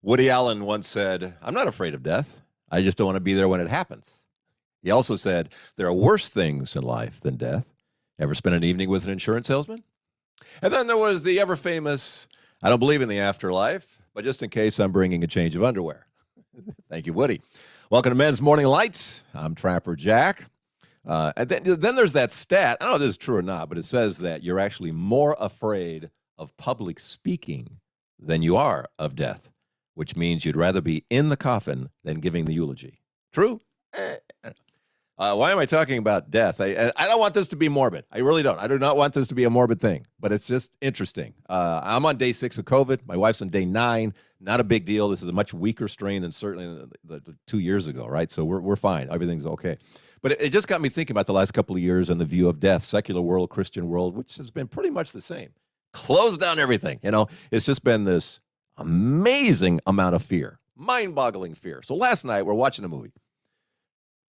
Woody Allen once said, "I'm not afraid of death. I just don't want to be there when it happens." He also said, "There are worse things in life than death." Ever spent an evening with an insurance salesman? And then there was the ever famous, "I don't believe in the afterlife, but just in case I'm bringing a change of underwear." Thank you, Woody. Welcome to Men's Morning Light. I'm Trapper Jack. And then there's that stat. I don't know if this is true or not, but it says that you're actually more afraid of public speaking than you are of death, which means you'd rather be in the coffin than giving the eulogy. True? Why am I talking about death? I don't want this to be morbid. I really don't. I do not want this to be a morbid thing, but it's just interesting. I'm on day 6 of COVID. My wife's on day 9. Not a big deal. This is a much weaker strain than certainly the 2 years ago, right? So we're fine. Everything's okay. But it just got me thinking about the last couple of years and the view of death, secular world, Christian world, which has been pretty much the same. Close down everything. It's just been this amazing amount of fear, mind-boggling fear. So last night we're watching a movie.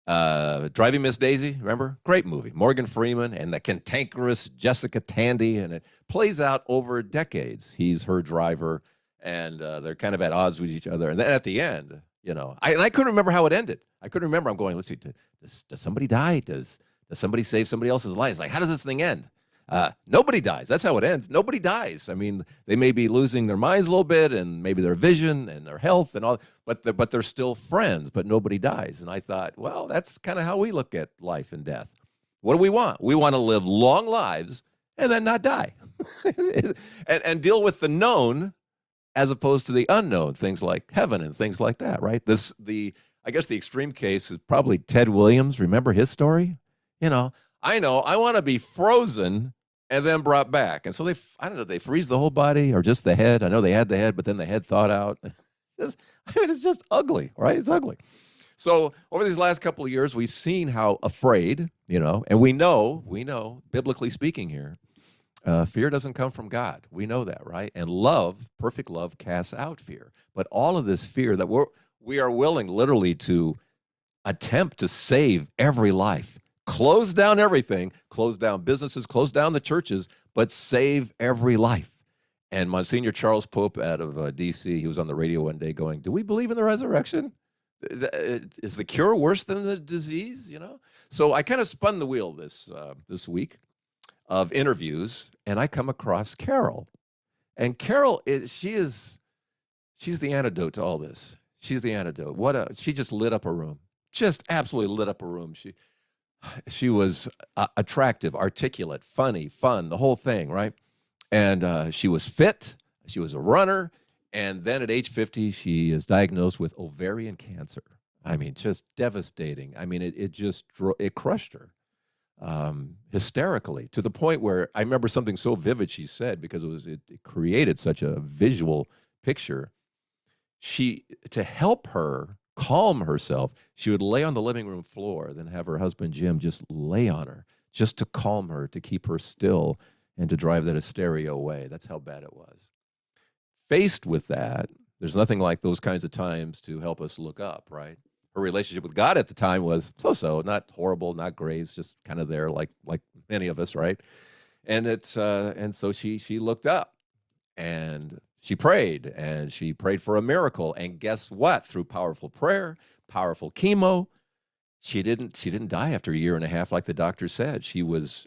Driving Miss Daisy, remember? Great movie. Morgan Freeman and the cantankerous Jessica Tandy, and it plays out over decades. He's her driver, and they're kind of at odds with each other. And then at the end, I couldn't remember how it ended. I couldn't remember. I'm going, let's see, does somebody die? Does somebody save somebody else's life? Like, how does this thing end? Nobody dies. That's how it ends. Nobody dies. I mean, they may be losing their minds a little bit and maybe their vision and their health and all, but they're still friends, but nobody dies. And I thought, well, that's kind of how we look at life and death. What do we want? We want to live long lives and then not die and deal with the known as opposed to the unknown, things like heaven and things like that, right? I guess the extreme case is probably Ted Williams. Remember his story? I know, I want to be frozen and then brought back. And so they freeze the whole body or just the head. I know they had the head, but then the head thawed out. It's just ugly, right? It's ugly. So over these last couple of years, we've seen how afraid, and we know, biblically speaking here, fear doesn't come from God. We know that, right? And love, perfect love, casts out fear. But all of this fear that we are willing literally to attempt to save every life, close down everything, close down businesses, close down the churches, but save every life. And Monsignor Charles Pope out of D.C., he was on the radio one day going, "Do we believe in the resurrection? Is the cure worse than the disease?" So I kind of spun the wheel this week of interviews, and I come across Carol. And Carol, she's the antidote to all this. She's the antidote. She just lit up a room. Just absolutely lit up a room. She was attractive, articulate, funny, fun, the whole thing, right? And she was fit. She was a runner. And then at age 50, she is diagnosed with ovarian cancer. I mean, just devastating. I mean, it crushed her hysterically, to the point where I remember something so vivid she said, because it created such a visual picture. To help her calm herself, she would lay on the living room floor, then have her husband Jim just lay on her, just to calm her, to keep her still, and to drive that hysteria away. That's how bad it was. Faced with that, there's nothing like those kinds of times to help us look up, right? Her relationship with God at the time was so-so, not horrible, not great, it's just kind of there, like many of us, right? And so she looked up, and she prayed for a miracle. And guess what? Through powerful prayer, powerful chemo, she didn't die after a year and a half like the doctor said. She was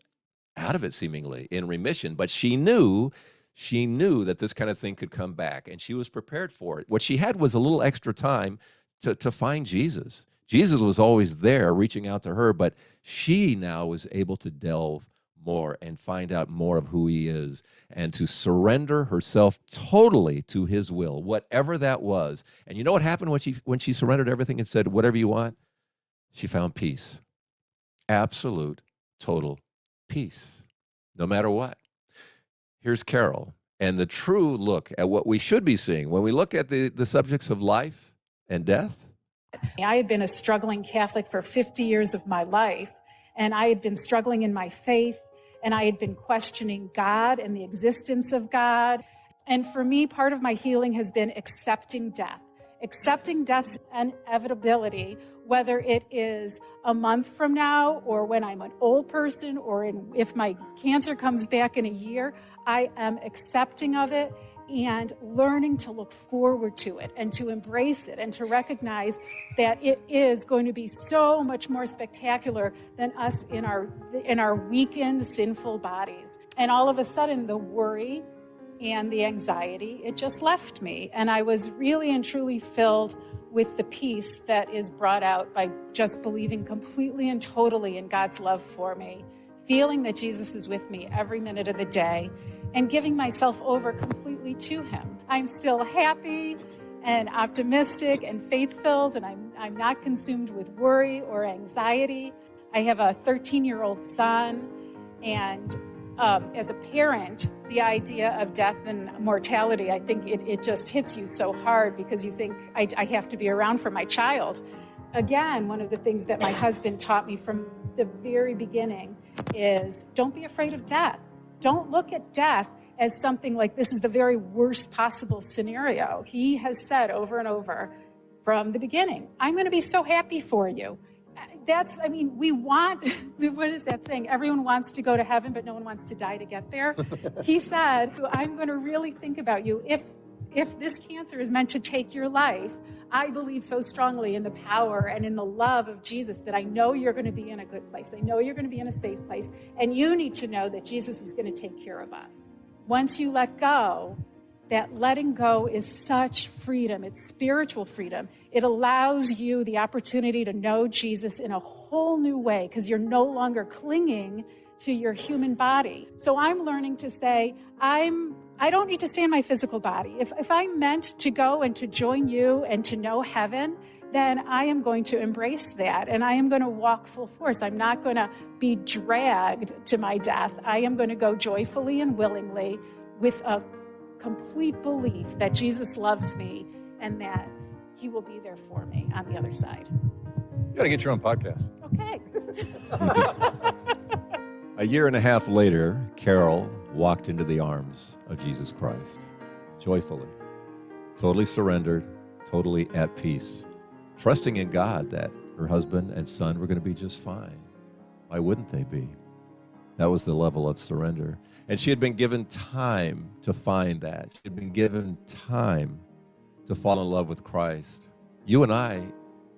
out of it, seemingly in remission, but she knew that this kind of thing could come back, and she was prepared for it. What she had was a little extra time to find Jesus. Jesus was always there reaching out to her, but she now was able to delve more and find out more of who he is, and to surrender herself totally to his will, whatever that was. And you know what happened when she surrendered everything and said, "Whatever you want"? She found peace. Absolute, total peace, no matter what. Here's Carol, and the true look at what we should be seeing when we look at the subjects of life and death. I had been a struggling Catholic for 50 years of my life, and I had been struggling in my faith, and I had been questioning God and the existence of God. And for me, part of my healing has been accepting death accepting death's inevitability, whether it is a month from now or when I'm an old person or if my cancer comes back in a year, I am accepting of it and learning to look forward to it and to embrace it and to recognize that it is going to be so much more spectacular than us in our weakened, sinful bodies. And all of a sudden, the worry and the anxiety, it just left me. And I was really and truly filled with the peace that is brought out by just believing completely and totally in God's love for me, feeling that Jesus is with me every minute of the day, and giving myself over completely to him. I'm still happy and optimistic and faith-filled, and I'm not consumed with worry or anxiety. I have a 13-year-old son, and as a parent, the idea of death and mortality, I think it just hits you so hard because you think, I have to be around for my child. Again, one of the things that my husband taught me from the very beginning is don't be afraid of death. Don't look at death as something like this is the very worst possible scenario. He has said over and over from the beginning, I'm going to be so happy for you. We want, what is that saying? Everyone wants to go to heaven, but no one wants to die to get there. He said, I'm going to really think about you. If this cancer is meant to take your life, I believe so strongly in the power and in the love of Jesus that I know you're going to be in a good place. I know you're going to be in a safe place. And you need to know that Jesus is going to take care of us. Once you let go, that letting go is such freedom. It's spiritual freedom. It allows you the opportunity to know Jesus in a whole new way because you're no longer clinging to your human body. So I'm learning to say, I don't need to stay in my physical body. If I'm meant to go and to join you and to know heaven, then I am going to embrace that and I am going to walk full force. I'm not going to be dragged to my death. I am going to go joyfully and willingly with a complete belief that Jesus loves me and that he will be there for me on the other side. You got to get your own podcast. Okay. A year and a half later, Carol walked into the arms of Jesus Christ, joyfully, totally surrendered, totally at peace, trusting in God that her husband and son were going to be just fine. Why wouldn't they be? That was the level of surrender. And she had been given time to find that. She had been given time to fall in love with Christ. You and I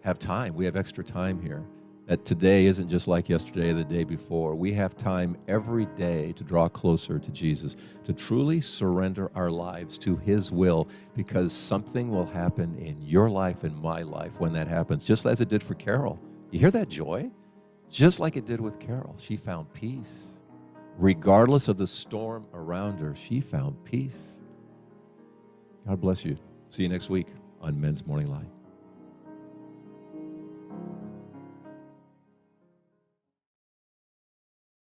have time. We have extra time here. That today isn't just like yesterday or the day before. We have time every day to draw closer to Jesus, to truly surrender our lives to his will, because something will happen in your life and my life when that happens, just as it did for Carol. You hear that joy? Just like it did with Carol. She found peace. Regardless of the storm around her, she found peace. God bless you. See you next week on Men's Morning Light.